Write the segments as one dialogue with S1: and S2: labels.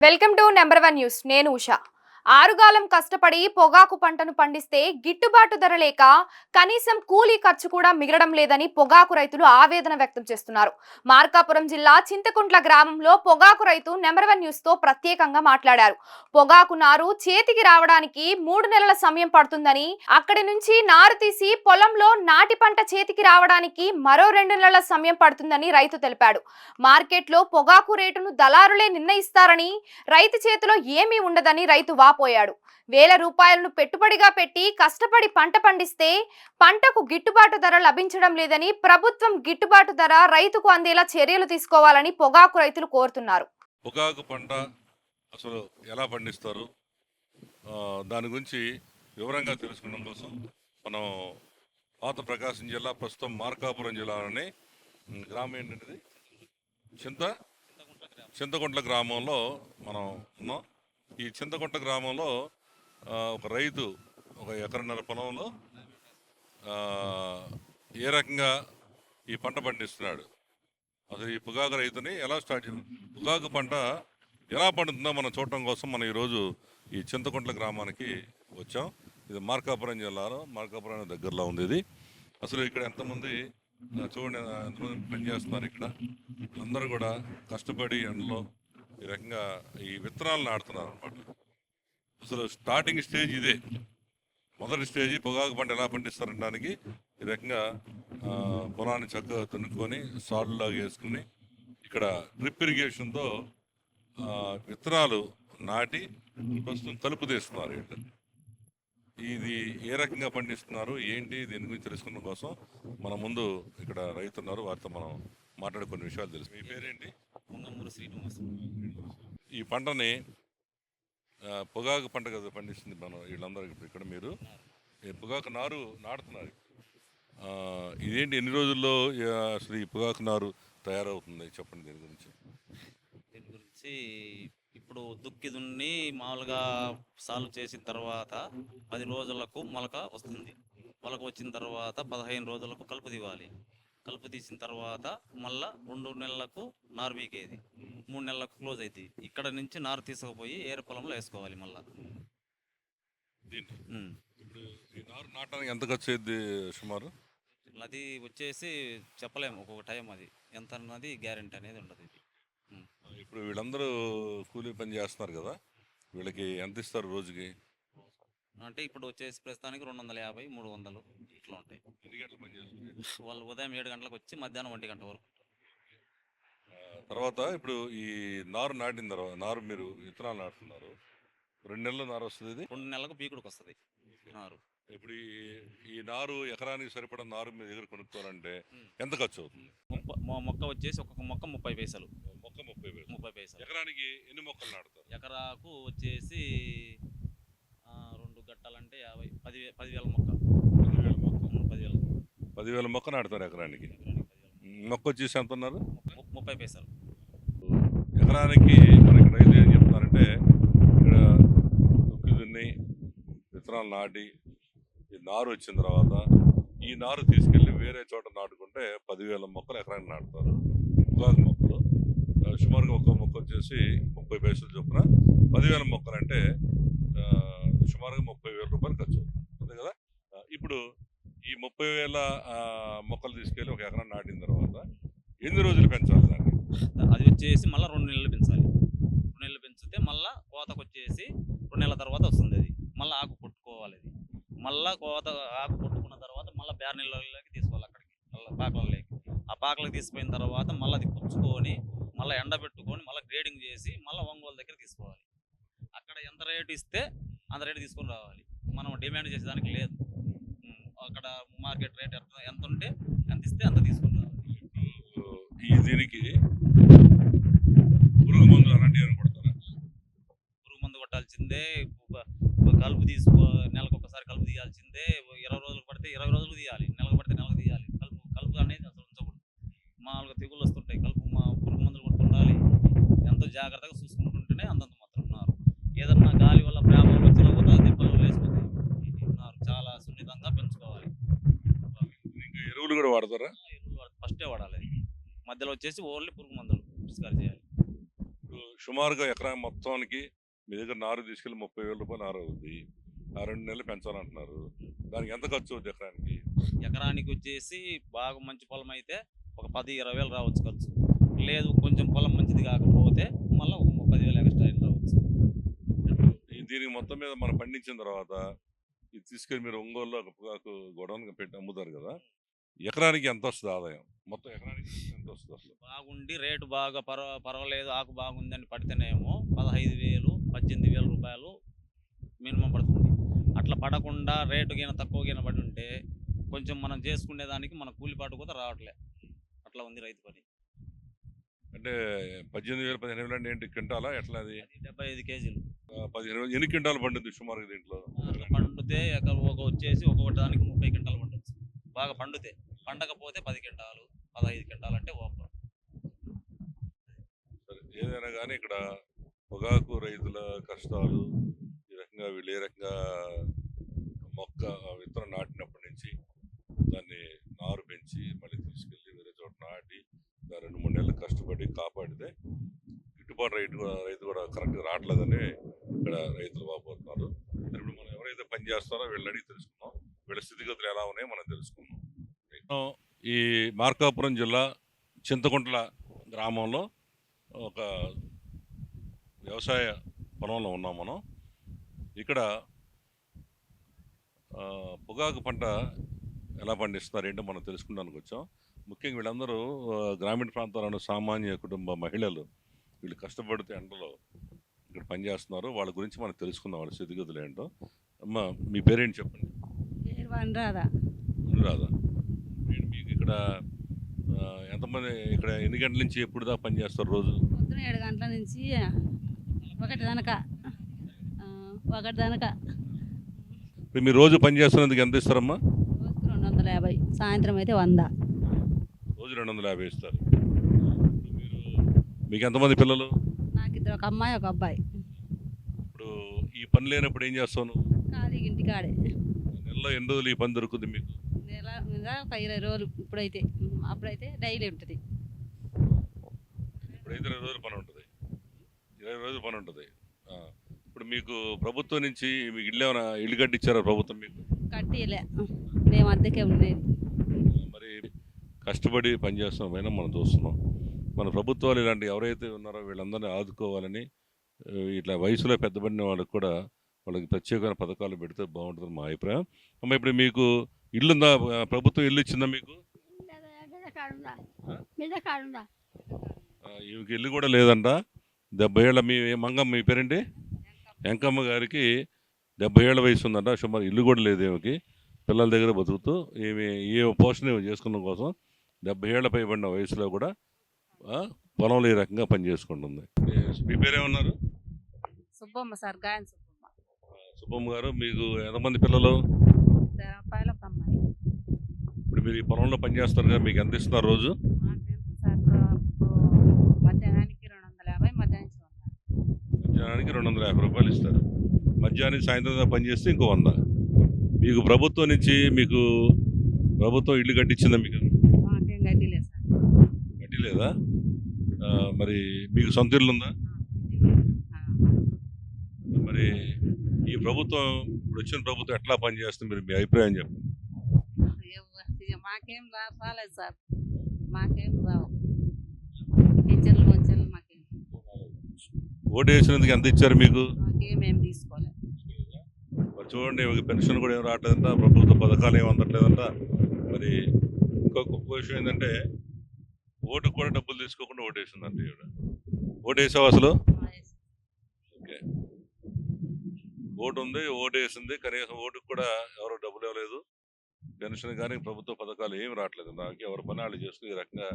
S1: Welcome to number 1 news. నేను ఉషా. ఆరుగాలం కష్టపడి పొగాకు పంటను పండిస్తే గిట్టుబాటు ధర లేక కనీసం కూలీ ఖర్చు కూడా మిగలడం లేదని పొగాకు రైతులు ఆవేదన వ్యక్తం చేస్తున్నారు. మార్కాపురం జిల్లా చింతకుంట్ల గ్రామంలో పొగాకు రైతు నెంబర్ 1 న్యూస్ తో ప్రత్యేకంగా మాట్లాడారు. పొగాకు నారు చేతికి రావడానికి 3 నెలల సమయం పడుతుందని, అక్కడి నుంచి నారు తీసి పొలంలో నాటి పంట చేతికి రావడానికి మరో 2 నెలల సమయం పడుతుందని రైతు తెలిపాడు. మార్కెట్లో పొగాకు రేటును దళారులే నిర్ణయిస్తారని, రైతు చేతిలో ఏమీ ఉండదని రైతు వాపోయాడు. వేల రూపాయలను పెట్టుబడిగా పెట్టి కష్టపడి పంట పండిస్తే పంటకు గిట్టుబాటు ధర లభించడం లేదని, ప్రభుత్వం గిట్టుబాటు ధర రైతుకు అందేలా చర్యలు తీసుకోవాలని పొగాకు రైతులు కోరుతున్నారు.
S2: పొగాకు పంట అసలు ఎలా పండిస్తారు, దాని గురించి వివరంగా తెలుసుకోవడం కోసం మనం పాత ప్రకాశం జిల్లా, ప్రస్తుతం మార్కాపురం జిల్లాలోని గ్రామం ఏంటంటే చింతకుంట్ల గ్రామంలో మనం ఉన్నాం. ఈ చింతకుంట్ల గ్రామంలో ఒక రైతు ఒక ఎకరన్నర పొలంలో ఏ రకంగా ఈ పంట పండిస్తున్నాడు, అసలు ఈ పొగాకు రైతుని ఎలా స్టార్ట్ చేయాలి, పొగాకు పంట ఎలా పండుతుందో మనం చూడటం కోసం మనం ఈరోజు ఈ చింతకుంట్ల గ్రామానికి వచ్చాం. ఇది మార్కాపురం జిల్లాలో, మార్కాపురం దగ్గరలో ఉంది ఇది. అసలు ఇక్కడ ఎంతమంది చూడండి, ఎంతమంది పనిచేస్తున్నారు. ఇక్కడ అందరూ కూడా కష్టపడి ఎండలో ఈ రకంగా ఈ విత్తనాలు నాటుతున్నారు అనమాట. అసలు స్టార్టింగ్ స్టేజ్ ఇదే, మొదటి స్టేజ్ పొగాకు పంట ఎలా పండిస్తారనడానికి ఈ రకంగా పొలాన్ని చక్కగా తున్నుకొని సాల్లాగా వేసుకుని ఇక్కడ డ్రిప్ ఇరిగేషన్తో విత్తనాలు నాటి ప్రస్తుతం కలుపు తీస్తున్నారు. ఇది ఏ రకంగా పండిస్తున్నారు ఏంటి, దీని గురించి తెలుసుకున్న కోసం మన ముందు ఇక్కడ రైతున్నారు, వారితో మనం మాట్లాడే కొన్ని విషయాలు తెలుసు. మీ పేరేంటి? ఈ పంటని పొగాకు పంట కదా పండిస్తుంది మనం వీళ్ళందరూ. ఇక్కడ మీరు పొగాకు నారు నాటుతున్నారు. ఇదేంటి, ఎన్ని రోజుల్లో అసలు ఈ పొగాకు నారు తయారవుతుంది చెప్పండి దీని గురించి.
S3: ఇప్పుడు దుక్కి దున్ని మామూలుగా సాల్వ్ చేసిన తర్వాత 10 రోజులకు మొలక వస్తుంది. మొలక వచ్చిన తర్వాత 15 రోజులకు కలుపు తీవాలి. కలుపు తీసిన తర్వాత మళ్ళా 2 నెలలకు నారు బీకేది, 3 నెలలకు క్లోజ్ అవుతుంది. ఇక్కడ నుంచి నారు తీసుకుపోయి ఏరు పొలంలో వేసుకోవాలి. మళ్ళా
S2: ఇప్పుడు ఈ నారు నాటడానికి ఎంత ఖర్చు అయింది సుమారు?
S3: అది వచ్చేసి చెప్పలేము, ఒక్కొక్క టైం అది ఎంత అన్నది గ్యారెంటీ అనేది ఉండదు. ఇది
S2: ఇప్పుడు వీళ్ళందరూ కూలీ పని చేస్తున్నారు కదా, వీళ్ళకి ఎంత ఇస్తారు రోజుకి?
S3: అంటే ఇప్పుడు వచ్చేసి ప్రస్తుతానికి 250, 300 ఇట్లా ఉంటాయి.
S2: ఎన్ని గంటలు పని చేస్తారు?
S3: వాళ్ళు ఉదయం 7 గంటలకు వచ్చి మధ్యాహ్నం 1 గంట వరకు.
S2: తర్వాత ఇప్పుడు ఈ నారు నాటిన తర్వాత, నారు మీరు విత్తనాలు నాటుతున్నారు, 2 నెలలు నారు వస్తుంది. ఇది
S3: 2 నెలలకు పీకుడికి వస్తుంది నారు.
S2: ఇప్పుడు ఈ నారు ఎకరానికి సరిపడా నారు మీ దగ్గర కొనుక్కోవాలంటే ఎంత ఖర్చు అవుతుంది?
S3: మొక్క వచ్చేసి ఒక్కొక్క మొక్క 30 పైసలు.
S2: మొక్క 30 పైసలు. ఎకరానికి ఎన్ని మొక్కలు నాటుతారు?
S3: ఎకరాకు వచ్చేసి 2 గట్టాలంటే 10,000 మొక్క.
S2: 10,000 మొక్క నాటుతారు ఎకరానికి. మొక్క వచ్చేసి ఎంత ఉన్నారు?
S3: 30 పైసలు.
S2: ఎకరానికి మనకి రైతు ఏం చెప్తున్నారంటే, ఇక్కడ దుక్కి దున్ని విత్తనాలు నాటి ఈ నారు వచ్చిన తర్వాత ఈ నారు తీసుకెళ్ళి వేరే చోట నాటుకుంటే 10,000 మొక్కలు ఎకరానికి నాటుతారు. పొగాకు మొక్కలు సుమారుగా ఒక్క మొక్క వచ్చేసి 30 పైసలు చొప్పున 10,000 మొక్కలు అంటే సుమారుగా 30,000 రూపాయలు ఖర్చు అవుతుంది, అంతే కదా. ఇప్పుడు ఈ 30,000 మొక్కలు తీసుకెళ్ళి ఒక ఎకరం నాటిన తర్వాత ఎన్ని రోజులు పెంచాలి దాన్ని?
S3: అది వచ్చేసి మళ్ళీ 2 నెలలు పెంచాలి. 2 నెలలు పెంచితే మళ్ళీ కోతకు వచ్చేసి 2 నెలల తర్వాత వస్తుంది. అది మళ్ళీ ఆకు కొట్టుకోవాలి. అది మళ్ళీ కోత ఆకు కొట్టుకున్న తర్వాత మళ్ళీ బేర నీళ్ళకి తీసుకోవాలి. అక్కడికి మళ్ళీ పాకలలోకి, ఆ పాకలకు తీసిపోయిన తర్వాత మళ్ళీ అది పుచ్చుకొని మళ్ళీ ఎండబెట్టుకొని మళ్ళీ గ్రేడింగ్ చేసి మళ్ళీ ఒంగోలు దగ్గర తీసుకోవాలి. అక్కడ ఎంత రేటు ఇస్తే అంత రేటు తీసుకొని రావాలి. మనం డిమాండ్ చేసేదానికి లేదు. అక్కడ మార్కెట్ రేట్ ఎంత ఉంటే ఎంత ఇస్తే అంత తీసుకొని రావాలి.
S2: దీనికి పురుగు మందులు అలాంటివి కొడతారా?
S3: పురుగు మందు కొట్టాల్సిందే. కలుపు నెలకు ఒకసారి కలుపు తీయాల్సిందే. 20 రోజులకు పడితే 20 రోజులు తీయాలి, నెలకు పడితే నెలకు తీయాలి. కలుపు అనేది అసలు ఉంచకూడదు. మామూలుగా తెగుళ్ళు వస్తుంటాయి, పురుగు మందులు కొడుతుండాలి. ఎంతో జాగ్రత్తగా చూసుకుంటుంటేనే అంతంత మాత్రం ఉన్నారు. ఏదన్నా గాలి వల్ల ప్రాబ్లం వచ్చినా కూడా దెబ్బలు లేసిపోతాయి. ఉన్నారు చాలా సున్నితంగా పెంచుకోవాలి.
S2: ఇంకా ఎరువులు కూడా వాడతారా?
S3: ఎరువులు ఫస్టే వాడాలి. మధ్యలో వచ్చేసి ఓన్లీ పురుగు మందులు పిచికారీ చేయాలి.
S2: సుమారుగా ఎకరా మొత్తానికి మీ దగ్గర నారు తీసుకెళ్ళి 30,000 రూపాయలు నారు అవుద్ది. ఆ 2 నెలలు పెంచాలంటున్నారు. దానికి ఎంత ఖర్చు అవుద్ది ఎకరానికి?
S3: ఎకరానికి వచ్చేసి బాగా మంచి పొలం అయితే ఒక 10-20 వేలు రావచ్చు ఖర్చు. లేదు కొంచెం పొలం మంచిది కాకపోతే మళ్ళీ ఒక 10,000 ఎక్స్ట్రా అయినా రావచ్చు.
S2: దీనికి మొత్తం మీద మనం పండించిన తర్వాత ఇది తీసుకెళ్ళి మీరు ఒంగోలులో ఒక పొగాకు గొడవనికి పెట్టి అమ్ముతారు కదా, ఎకరానికి ఎంత వస్తుంది ఆదాయం? మొత్తం ఎకరానికి ఎంత వస్తుంది అసలు?
S3: బాగుండి రేటు బాగా పర్వాలేదు ఆకు బాగుందని పడితేనేమో 15,000 18,000 రూపాయలు మినిమం పడుతుంది. అట్లా పడకుండా రేటు గిన తక్కువ గిన పడి ఉంటే కొంచెం మనం చేసుకునే దానికి మన కూలిపాటు కూడా రావట్లే. అట్లా ఉంది రైతు పని.
S2: అంటే 18,000 15,000 అంటే ఏంటి క్వింటాలా ఎట్లా అది?
S3: అది 75 కేజీలు
S2: 15,000 ఎన్ని క్వింటాలు పండుద్ది సుమారుగా దీంట్లో?
S3: అట్లా పండితే ఒక వచ్చేసి ఒక్కొక్కటి దానికి 30 క్వింటాలు పండొచ్చు. బాగా పండితే, పండకపోతే 10 క్వింటాలు 15 క్వింటాలు అంటే ఓపెన్.
S2: సరే, ఏదైనా కానీ ఇక్కడ పొగాకు రైతుల కష్టాలు ఈ రకంగా వీళ్ళు ఏ రకంగా మొక్క విత్తనం నాటినప్పటి నుంచి దాన్ని నారు పెంచి మళ్ళీ తీసుకెళ్ళి వేరే చోట నాటి 2-3 నెలలు కష్టపడి కాపాడితే గిట్టుబాటు రైతు కూడా కరెక్ట్గా రావట్లేదని ఇక్కడ రైతులు బాగుపోతున్నారు. ఇప్పుడు మనం ఎవరైతే పని చేస్తారో వీళ్ళని అడిగి తెలుసుకుందాం, వీళ్ళ స్థితిగతులు ఎలా ఉన్నాయో మనం తెలుసుకుందాం. ఈ మార్కాపురం జిల్లా చింతకుంట్ల గ్రామంలో ఒక వ్యవసాయ పొలంలో ఉన్నాం మనం. ఇక్కడ పొగాకు పంట ఎలా పండిస్తున్నారు ఏంటో మనం తెలుసుకోవడానికి వచ్చాం. ముఖ్యంగా వీళ్ళందరూ గ్రామీణ ప్రాంతాలను సామాన్య కుటుంబ మహిళలు. వీళ్ళు కష్టపడితే ఎండలో ఇక్కడ పనిచేస్తున్నారు. వాళ్ళ గురించి మనం తెలుసుకుందాం, వాళ్ళ స్థితిగతులు ఏంటో. అమ్మ మీ పేరేంటి చెప్పండి?
S4: అనురాధ.
S2: అనురాధ. మీకు ఇక్కడ ఎంతమంది, ఇక్కడ ఎన్ని గంటల నుంచి ఎప్పుడు దాకా పనిచేస్తారు రోజు?
S4: పొద్దున 7 గంటల నుంచి 1 దానక 1 దానక.
S2: ఇప్పుడు మీరు రోజు పనిచేస్తున్నందుకు ఎంత ఇస్తారమ్మా?
S4: రోజుకు 250, సాయంత్రం అయితే 100.
S2: రోజు 250 ఇస్తారు. మీకు ఎంతమంది పిల్లలు?
S4: నాకు 2 ఒక అమ్మాయి ఒక అబ్బాయి.
S2: ఇప్పుడు ఈ పని లేనప్పుడు ఏం చేస్తావు నువ్వు?
S4: ఖాళీ ఇంటికాడే.
S2: నెలలో ఎన్ని రోజులు ఈ పని దొరుకుతుంది మీకు?
S4: నెల ఒక 20 రోజులు. ఇప్పుడైతే అప్పుడైతే డైలీ ఉంటుంది.
S2: ఇప్పుడైతే 20 రోజులు పని ఉంటుంది. 20 రోజులు పని ఉంటుంది. ఇప్పుడు మీకు ప్రభుత్వం నుంచి మీకు ఇల్లు కట్టించారా ప్రభుత్వం మీకు?
S4: కట్టిలే, మేము అద్దెకే ఉండేది.
S2: మరి కష్టపడి పనిచేస్తున్నాం పైన మనం చూస్తున్నాం. మన ప్రభుత్వాలు ఇలాంటి ఎవరైతే ఉన్నారో వీళ్ళందరినీ ఆదుకోవాలని, ఇట్లా వయసులో పెద్దబడిన వాళ్ళకి కూడా వాళ్ళకి ప్రత్యేకమైన పథకాలు పెడితే బాగుంటుంది మా అభిప్రాయం. అమ్మ ఇప్పుడు మీకు ఇల్లుందా? ప్రభుత్వం ఇల్లు ఇచ్చిందా మీకు? ఈమెకి ఇల్లు కూడా లేదంట. 70 ఏళ్ళ మీ మంగమ్మ, మీ పేరేంటి? వెంకమ్మ గారికి 70 ఏళ్ళ వయసు ఉందంట. సుమారు ఇల్లు కూడా లేదు ఈమెకి. పిల్లల దగ్గర బతుకుతూ ఈమె ఏ పోషణ చేసుకున్న కోసం 70 ఏళ్ళ పైబడిన వయసులో కూడా పొలంలో ఈ రకంగా పనిచేసుకుంటుంది. మీ పేరేమన్నారు?
S4: సుబ్బమ్మ సార్, గాయన సుబ్బమ్మ.
S2: సుబ్బమ్మ గారు, మీకు ఎంతమంది పిల్లలు?
S4: అబ్బాయిలు ఒక అమ్మాయి.
S2: ఇప్పుడు మీరు ఈ పొలంలో పనిచేస్తారు కదా, మీకు ఎంత ఇస్తున్నారు రోజు?
S4: మధ్యాహ్నానికి 250,
S2: మధ్యాహ్నానికి 250 రూపాయలు ఇస్తారు. మధ్యాహ్నానికి సాయంత్రం దాకా పనిచేస్తే ఇంకో 100. మీకు ప్రభుత్వం నుంచి ప్రభుత్వం ఇల్లు కట్టించిందా మీకు?
S4: మాకేం గట్టిలేదు సార్.
S2: కట్టిలేదా? మరి మీకు సొంత ఇల్లు ఉందా? మరి ఈ ప్రభుత్వం, ఇప్పుడు వచ్చిన ప్రభుత్వం ఎట్లా పనిచేస్తుంది, మీరు మీ అభిప్రాయం చెప్పండి.
S4: మాకేం రాలేదు సార్, మాకేం రావు. పింఛన్లు మంచెలు మాకేం.
S2: ఓటు వేసినందుకు ఎంత ఇచ్చారు మీకు?
S4: మాకేమేం తీసుకోలేదు.
S2: మరి చూడండి, పెన్షన్ కూడా ఏం రావట్లేదంట, ప్రభుత్వ పథకాలు ఏమి అందట్లేదంట. మరి ఇంకొక విషయం ఏంటంటే ఓటుకు కూడా డబ్బులు తీసుకోకుండా ఓటు వేసిందంట ఈవిడ. ఓటు వేసావు అసలు? ఓకే, ఓటు ఉంది, ఓటు వేసింది, కనీసం ఓటుకు కూడా ఎవరు డబ్బులు ఇవ్వలేదు. పెన్షన్ కానీ ప్రభుత్వ పథకాలు ఏమి రావట్లేదు. నాకు ఎవరి పని వాళ్ళు చేసుకుని ఈ రకంగా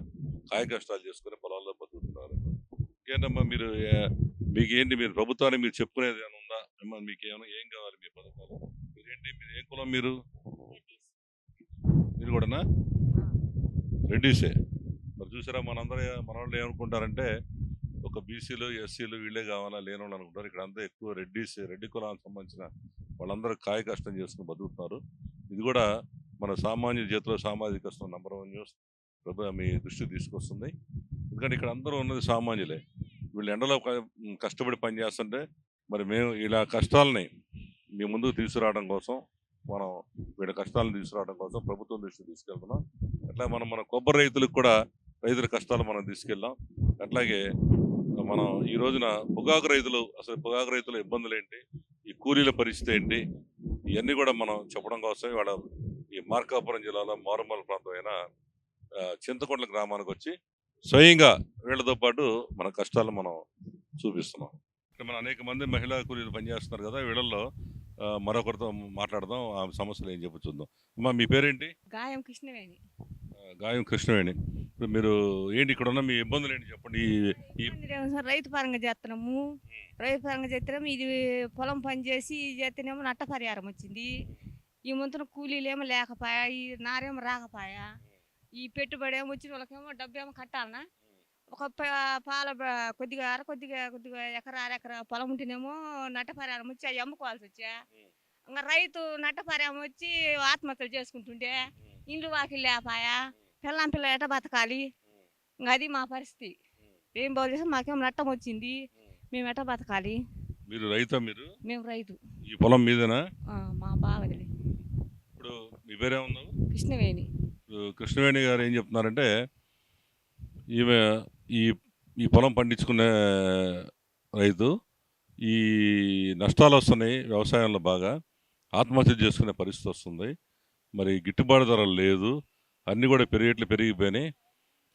S2: కాయ కష్టాలు చేసుకుని పొలాల్లో బతుకుతున్నారు. ఇంకేంటమ్మా మీకు ఏంటి, మీరు ప్రభుత్వాన్ని మీరు చెప్పుకునేది ఏమైనా ఉందా? మీకు ఏమైనా ఏం కావాలి మీ పథకాలు? మీరేంటి, మీరు ఏ కులం? మీరు కూడానా రెడ్డీసే? మరి చూసారా, మన వాళ్ళు ఏమనుకుంటారంటే ఒక బీసీలు ఎస్సీలు వీళ్ళే కావాలా, లేని వాళ్ళు అనుకుంటారు. ఇక్కడ అంతా ఎక్కువ రెడ్డి కులానికి సంబంధించిన వాళ్ళందరూ కాయ కష్టం చేసుకుని బతుకుతున్నారు. ఇది కూడా మన సామాన్య చేతిలో సామాజిక కష్టం నంబర్ 1 న్యూస్ మీ దృష్టికి తీసుకొస్తుంది. ఎందుకంటే ఇక్కడ అందరూ ఉన్నది సామాన్యులే. వీళ్ళు ఎండలో కష్టపడి పని చేస్తుంటే మరి మేము ఇలా కష్టాలని మీ ముందుకు తీసుకురావడం కోసం మనం వీళ్ళ కష్టాలను తీసుకురావడం కోసం ప్రభుత్వం దృష్టికి తీసుకెళ్తున్నాం. అట్లా మన కొబ్బరి రైతులకు కూడా రైతుల కష్టాలు మనం తీసుకెళ్ళాం. అట్లాగే మనం ఈ రోజున పొగాకు రైతులు, అసలు పొగాకు రైతుల ఇబ్బందులు ఏంటి, ఈ కూలీల పరిస్థితి ఏంటి, ఇవన్నీ కూడా మనం చెప్పడం కోసం ఇవాళ ఈ మార్కాపురం జిల్లాలో మారుమూల ప్రాంతమైన చింతకొండల గ్రామానికి వచ్చి స్వయంగా వీళ్ళతో పాటు మన కష్టాలు మనం చూపిస్తున్నాం. ఇక్కడ మన అనేక మంది మహిళా కూలీలు పనిచేస్తున్నారు కదా, వీళ్ళల్లో మరొకరితో మాట్లాడదాం, ఆ సమస్యలు ఏం చెప్పు చూద్దాం. అమ్మా మీ పేరేంటి?
S5: గాయం కృష్ణవేణి.
S2: గాయం కృష్ణవేణి. ఇప్పుడు మీరు ఏంటి ఇక్కడ ఉన్న మీ ఇబ్బందులు ఏంటి చెప్పండి.
S5: రైతు పరంగా చేస్తున్నాము. రైతు పరంగా చేస్తున్నాము. ఇది పొలం పని చేసి చేస్తేనేమో నట్ట పరిహారం వచ్చింది. ఈ ముందున కూలీలేమో లేకపోయా, ఈ నారేమో రాకపోయా. ఈ పెట్టుబడి ఏమో వచ్చిన వాళ్ళకేమో డబ్బు ఏమో కట్టాలనా. ఒక పాల కొద్దిగా కొద్దిగా ఎకరా పొలం ఉంటేనేమో నట్ట పరిహారం వచ్చి అవి అమ్ముకోవాల్సి వచ్చా. ఇంకా రైతు నట్ట పరిహారం వచ్చి ఆత్మహత్యలు చేసుకుంటుంటే ఇండ్లు వాకిలు లేపాయా, పిల్ల ఎట బతకాలి. ఇంకా అది మా పరిస్థితి. ఏం బాగు చేస్తే మాకేమో నట్టం వచ్చింది, మేము ఎట బతకాలి.
S2: మీరు రైతా?
S5: మేము రైతు.
S2: ఈ పొలం మీదేనా?
S5: మా బావది.
S2: ఇప్పుడు మీ పేరేమన్నావు?
S5: కృష్ణవేణి.
S2: కృష్ణవేణి గారు ఏం చెప్తున్నారంటే, ఈమె ఈ పొలం పండించుకునే రైతు ఈ నష్టాలు వస్తున్నాయి, వ్యవసాయంలో బాగా ఆత్మహత్య చేసుకునే పరిస్థితి వస్తుంది, మరి గిట్టుబాటు ధర లేదు, అన్నీ కూడా పెరిగిపోయినాయి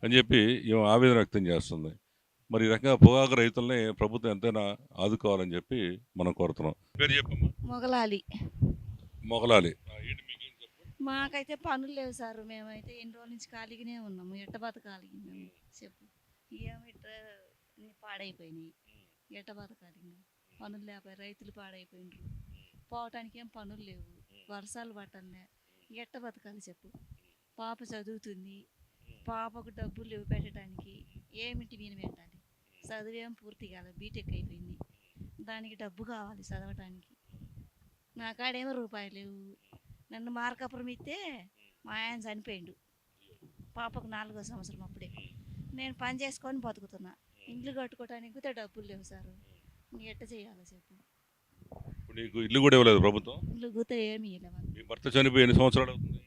S2: అని చెప్పి ఈమె ఆవేదన వ్యక్తం చేస్తుంది. మరి ఈ రకంగా పొగాకు రైతుల్ని ప్రభుత్వం ఎంతైనా ఆదుకోవాలని చెప్పి మనం కోరుతున్నాం. పేరు చెప్పమ్మా. మొగలాలి.
S6: మాకైతే పనులు లేవు సార్. మేమైతే ఎన్ని రోజుల నుంచి ఖాళీగానే ఉన్నాము. ఎట్ట బతకాలి మేము చెప్పు. ఏమి పాడైపోయినాయి, ఎట్ట బతకాలి. పనులు లేకపోయి రైతులు పాడైపోయినారు. పోవటానికి ఏం పనులు లేవు, వర్షాలు పట్టలే, ఎట్ట బతకాలి చెప్పు. పాప చదువుతుంది, పాపకు డబ్బులు లేవు పెట్టడానికి. ఏమిటి నేను పెట్టాలి? చదువేం పూర్తి కాదు, బీటెక్ అయిపోయింది. దానికి డబ్బు కావాలి చదవటానికి. నా కాడేమో రూపాయలు లేవు. నన్ను మార్కాపురం ఇస్తే మా ఆయన చనిపోయిండు. పాపకు 4వ సంవత్సరం అప్పుడే. నేను పని చేసుకొని బతుకుతున్నా. ఇల్లు కట్టుకోవడానికి కూడా డబ్బులు లేవు సార్. ఎట్ట చేయాలో చెప్పు.
S2: నీకు ఇల్లు కూడా ఇవ్వలేదు ప్రభుత్వం?
S6: ఇల్లు గుత ఏమి ఇవ్వలేదు.
S2: మీ భర్త చనిపోయి ఎన్ని సంవత్సరాలు అవుతుంది?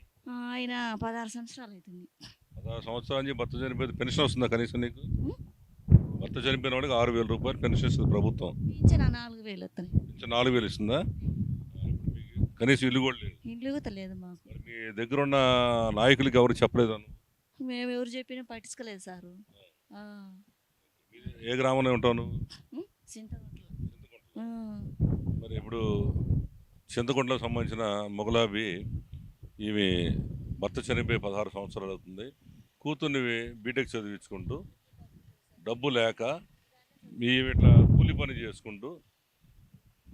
S6: ఆయన 16 సంవత్సరాలు అవుతుంది.
S2: 16 సంవత్సరాల నుంచి భర్త చనిపోయి పెన్షన్ వస్తుందా కనీసం నీకు? భర్త చనిపోయిన వాడికి 6,000 రూపాయలు పెన్షన్ ఇస్తుంది ప్రభుత్వం.
S6: పింఛన్ 4,000 వస్తున్నాయి.
S2: 4,000 ఇస్తుందా? కనీసం ఇల్లు కూడా లేదు.
S6: ఇల్లు గుత లేదు మాకు.
S2: మీ దగ్గర ఉన్న నాయకులకి ఎవరు చెప్పలేదు?
S6: మేము ఎవరు చెప్పినా పట్టించుకోలేదు సారు.
S2: ఏ గ్రామంలో ఉంటావు నువ్వు?
S6: చింతకుంటలో.
S2: మరి ఇప్పుడు చింతకుంటలకు సంబంధించిన మొగలాబి, ఈమె భర్త చనిపోయి 16 సంవత్సరాలు అవుతుంది. కూతుర్ని బీటెక్ చదివించుకుంటూ డబ్బు లేక ఈమె ఇట్లా కూలి పని చేసుకుంటూ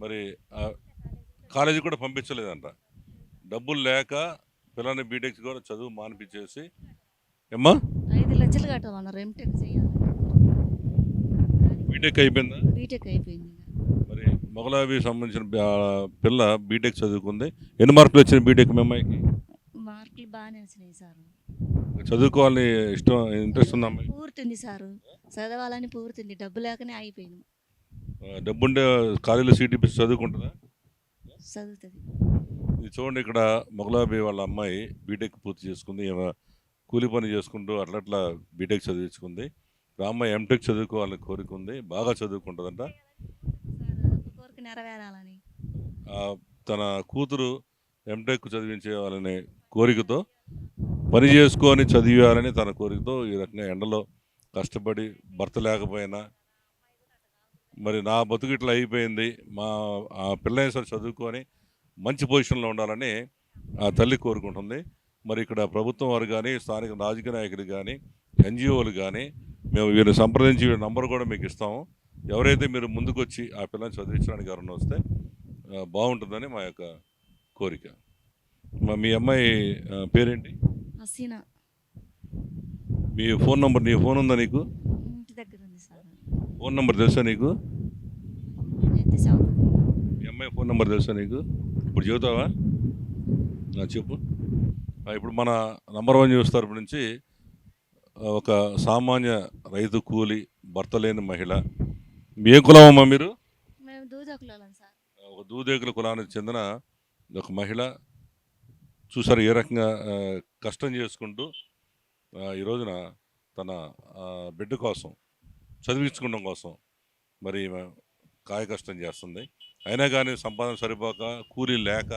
S2: మరి కాలేజీ కూడా పంపించలేదంట. డబ్బులు లేక పిల్లల్ని బీటెక్ కూడా చదువు మానిపించేసి ఏమ్మా
S6: 5 లక్షలు కట్టమన్నారు. ఎంటెక్ చేయాలి.
S2: బీటెక్ అయిపోయిందా?
S6: బీటెక్ అయిపోయింది.
S2: మరి మొగలాబి సంబంధించిన పిల్ల బీటెక్ చదువుకుంది. ఎన్ని మార్కులు వచ్చినాయి బీటెక్ మీ అమ్మాయికి?
S6: మార్కులు బాగానే వచ్చినాయి సారు.
S2: చదువుకోవాలని ఇంట్రెస్ట్ ఉందా అమ్మాయి?
S6: పూర్తుంది సారు, చదవాలని పూర్తుంది. డబ్బు లేకనే అయిపోయింది.
S2: డబ్బుండే కాలేజీలో సీట్ ఇప్పిస్తే చదువుకుంటుందా?
S6: చదువుతుంది.
S2: ఇది చూడండి, ఇక్కడ మొగలాబి వాళ్ళ అమ్మాయి బీటెక్ పూర్తి చేసుకుంది. కూలి పని చేసుకుంటూ అట్లా బీటెక్ చదివించుకుంది. ఆ అమ్మాయి ఎంటెక్ చదువుకోవాలని కోరిక ఉంది, బాగా చదువుకుంటుందంట.
S6: కోరిక నెరవేరాలని
S2: తన కూతురు ఎంటెక్ చదివించేయాలనే కోరికతో, పని చేసుకొని చదివేయాలని తన కోరికతో ఈ రకంగా ఎండలో కష్టపడి భర్త లేకపోయినా మరి నా బతుకు ఇట్లా అయిపోయింది, మా ఆ పిల్లైన సరే చదువుకొని మంచి పొజిషన్లో ఉండాలని ఆ తల్లి కోరుకుంటుంది. మరి ఇక్కడ ప్రభుత్వం వారు కానీ, స్థానిక రాజకీయ నాయకులు కానీ, ఎన్జిఓలు కానీ మేము వీరిని సంప్రదించి వీరి నంబర్ కూడా మీకు ఇస్తాము. ఎవరైతే మీరు ముందుకు వచ్చి ఆ పిల్లల్ని చదివించడానికి ఎవరైనా వస్తే బాగుంటుందని మా యొక్క కోరిక. మీ అమ్మాయి పేరేంటి?
S6: హసీనా.
S2: మీ ఫోన్ నంబర్, నీ ఫోన్ ఉందా నీకు?
S6: ఇంటి దగ్గర ఉంది సార్.
S2: ఫోన్ నెంబర్ తెలుసా నీకు? మీ అమ్మాయి ఫోన్ నెంబర్ తెలుసా నీకు? ఇప్పుడు చెబుతావా? చెప్పు. ఇప్పుడు మన నంబర్ 1 న్యూస్ తరపు నుంచి ఒక సామాన్య రైతు కూలి, భర్త లేని మహిళ మీ ఏ కులం అమ్మా మీరు?
S6: మేము దూదకులం సార్.
S2: ఒక దూదేకుల కులానికి చెందిన ఒక మహిళ చూసారు ఏ రకంగా కష్టం చేసుకుంటూ ఈ రోజున తన బిడ్డ కోసం చదివించుకోవడం కోసం మరి ఈమె కాయ కష్టం చేస్తుంది. అయినా కానీ సంపాదన సరిపోక కూలీ లేక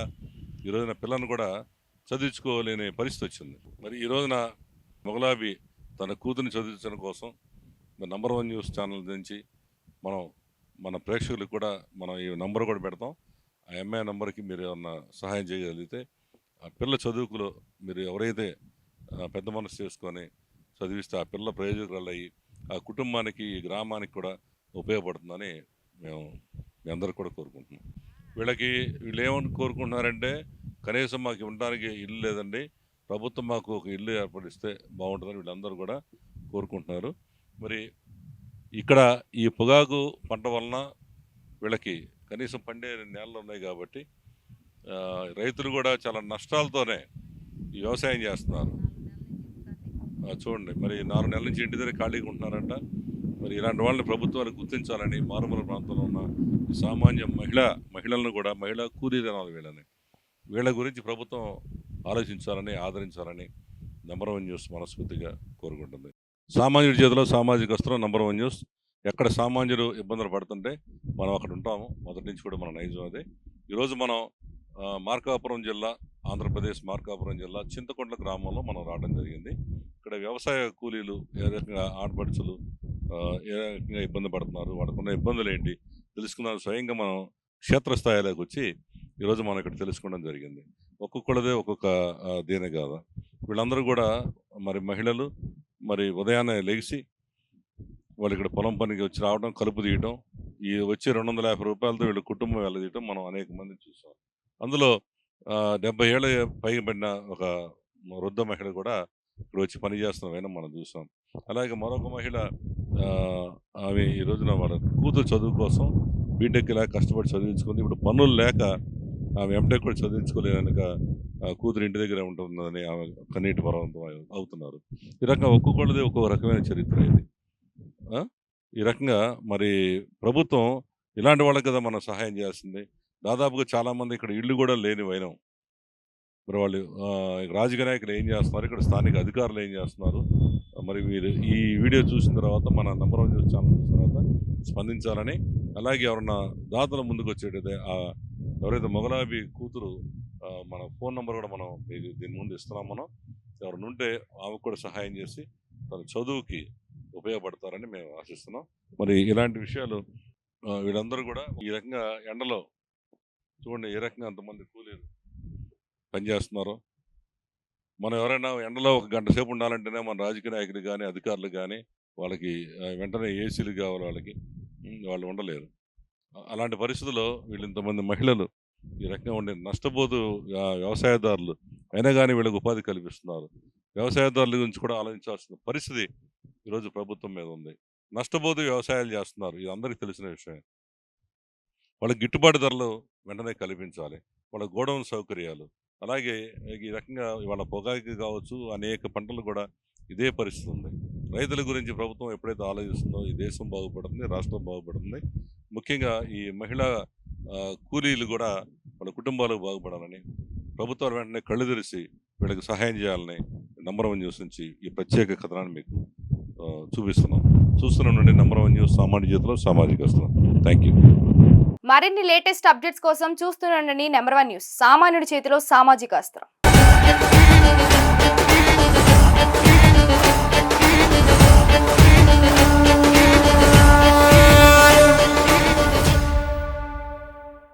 S2: ఈ రోజున పిల్లలను కూడా చదివించుకోలేని పరిస్థితి వచ్చింది. మరి ఈ రోజున మొగలాబి తన కూతుర్ని చదివించడం కోసం నంబర్ 1 న్యూస్ ఛానల్ నుంచి మన ప్రేక్షకులకు కూడా మనం ఈ నంబర్ కూడా పెడతాం. ఆ ఎంఐ నంబర్కి మీరు ఏమన్నా సహాయం చేయగలిగితే ఆ పిల్ల చదువుకులో మీరు ఎవరైతే పెద్ద మనసు చేసుకొని చదివిస్తే ఆ పిల్ల ప్రయోజకురాలు అయ్యి ఆ కుటుంబానికి ఈ గ్రామానికి కూడా ఉపయోగపడుతుందని మేము మీ అందరికి కూడా కోరుకుంటున్నాం. వీళ్ళు ఏమని కోరుకుంటున్నారంటే కనీసం మాకు ఉండడానికి ఇల్లు లేదండి, ప్రభుత్వం మాకు ఒక ఇల్లు ఏర్పడిస్తే బాగుంటుందని వీళ్ళందరూ కూడా కోరుకుంటున్నారు. మరి ఇక్కడ ఈ పొగాకు పంట వలన వీళ్ళకి కనీసం పండే నేలలు ఉన్నాయి కాబట్టి రైతులు కూడా చాలా నష్టాలతోనే ఈ వ్యవసాయం చేస్తున్నారు. చూడండి మరి 4 నెలల నుంచి ఇంటి దగ్గర ఖాళీగా ఉంటున్నారంట. మరి ఇలాంటి వాళ్ళని ప్రభుత్వాలు గుర్తించాలని మారుమూల ప్రాంతంలో ఉన్న ఈ సామాన్య మహిళలను కూడా మహిళా కూలీదనాలు వీళ్ళ గురించి ప్రభుత్వం ఆలోచించాలని ఆదరించాలని నంబర్ 1 న్యూస్ మనస్ఫూర్తిగా కోరుకుంటుంది. సామాన్యుడి చేతిలో సామాజిక వస్త్రం నంబర్ 1 న్యూస్. ఎక్కడ సామాన్యులు ఇబ్బందులు పడుతుంటే మనం అక్కడ ఉంటాము. మొదటి నుంచి కూడా మన నైజం అదే. ఈరోజు మనం మార్కాపురం జిల్లా, ఆంధ్రప్రదేశ్ మార్కాపురం జిల్లా చింతకొండ గ్రామంలో మనం రావడం జరిగింది. ఇక్కడ వ్యవసాయ కూలీలు ఏ రకంగా ఆడపడుచులు ఏ రకంగా ఇబ్బంది పడుతున్నారు, వాళ్ళకున్న ఇబ్బందులు ఏంటి తెలుసుకున్నాను. స్వయంగా మనం క్షేత్రస్థాయిలోకి వచ్చి ఈరోజు మనం ఇక్కడ తెలుసుకోవడం జరిగింది. ఒక్కొక్కళ్ళదే ఒక్కొక్క దీని కాదు. వీళ్ళందరూ కూడా మరి మహిళలు మరి ఉదయాన్నే లెగిసి వాళ్ళు ఇక్కడ పొలం పనికి వచ్చి రావడం, కలుపు తీయడం, ఈ వచ్చే 250 రూపాయలతో వీళ్ళ కుటుంబం వెళ్ళదీయటం మనం అనేక మందిని చూసాం. అందులో 70 ఏళ్ళ పైబడిన ఒక వృద్ధ మహిళ కూడా ఇక్కడ వచ్చి పని చేస్తున్న మనం చూసాం. అలాగే మరొక మహిళ ఆమె ఈ రోజున వాళ్ళ కూతురు చదువు కోసం బీటెక్ లేక కష్టపడి చదివించుకుంది. ఇప్పుడు పనులు లేక ఆమె ఎంటెక్ కూడా చదివించుకోలేదనక కూతురు ఇంటి దగ్గరే ఉంటుందని ఆమె కన్నీటి పర్వంతం అవుతున్నారు. ఈ రకంగా ఒక్కొక్కళ్ళది ఒక్కొక్క రకమైన చరిత్ర ఇది. ఈ రకంగా మరి ప్రభుత్వం ఇలాంటి వాళ్ళకి కదా మనం సహాయం చేస్తుంది. దాదాపుగా చాలామంది ఇక్కడ ఇళ్ళు కూడా లేని వైనం. మరి వాళ్ళు రాజకీయ నాయకులు ఏం చేస్తున్నారు, ఇక్కడ స్థానిక అధికారులు ఏం చేస్తున్నారు, మరి మీరు ఈ వీడియో చూసిన తర్వాత మన నంబర్ 1 న్యూస్ ఛానల్ చూసిన తర్వాత స్పందించాలని, అలాగే ఎవరన్నా దాతల ముందుకు వచ్చేటైతే ఎవరైతే మొగలాబి కూతురు మన ఫోన్ నెంబర్ కూడా మనం దీని ముందు ఇస్తున్నాం. మనం ఎవరిని ఉంటే ఆమెకు కూడా సహాయం చేసి తన చదువుకి ఉపయోగపడతారని మేము ఆశిస్తున్నాం. మరి ఇలాంటి విషయాలు వీళ్ళందరూ కూడా ఈ రకంగా ఎండలో చూడండి ఏ రకంగా అంతమంది కూలీలు పనిచేస్తున్నారో. మనం ఎవరైనా ఎండలో ఒక గంట సేపు ఉండాలంటేనే మన రాజకీయ నాయకులు కానీ అధికారులు కానీ వాళ్ళకి వెంటనే ఏసీలు కావాలి, వాళ్ళు ఉండలేరు. అలాంటి పరిస్థితుల్లో వీళ్ళు ఇంతమంది మహిళలు ఈ రకంగా ఉండే నష్టపోతూ వ్యవసాయదారులు అయినా కానీ వీళ్ళకి ఉపాధి కల్పిస్తున్నారు. వ్యవసాయదారుల గురించి కూడా ఆలోచించాల్సిన పరిస్థితి ఈరోజు ప్రభుత్వం మీద ఉంది. నష్టపోతూ వ్యవసాయాలు చేస్తున్నారు, ఇది అందరికీ తెలిసిన విషయం. వాళ్ళకి గిట్టుబాటు ధరలు వెంటనే కల్పించాలి, వాళ్ళ గోడౌన్ సౌకర్యాలు. అలాగే ఈ రకంగా వాళ్ళ పొగాకు కావచ్చు, అనేక పంటలు కూడా ఇదే పరిస్థితి ఉంది. రైతుల గురించి ప్రభుత్వం ఎప్పుడైతే ఆలోచిస్తుందో ఈ దేశం బాగుపడుతుంది, రాష్ట్రం బాగుపడుతుంది. ముఖ్యంగా ఈ మహిళా కూలీలు కూడా వాళ్ళ కుటుంబాలకు బాగుపడాలని ప్రభుత్వాలు వెంటనే కళ్ళు తెరిచి వీళ్ళకి సహాయం చేయాలని నంబర్ 1 న్యూస్ నుంచి ఈ ప్రత్యేక కథనాన్ని మీకు చూస్తున్నాం. నంబర్ 1 న్యూస్ సామాన్య చేతిలో సామాజిక వస్త్రం. Thank you.
S1: మరిన్ని లేటెస్ట్ అప్డేట్స్ కోసం చూస్తుండండి నంబర్ 1 న్యూస్ సామాన్యుడి చేతిలో సామాజిక అస్త్రం.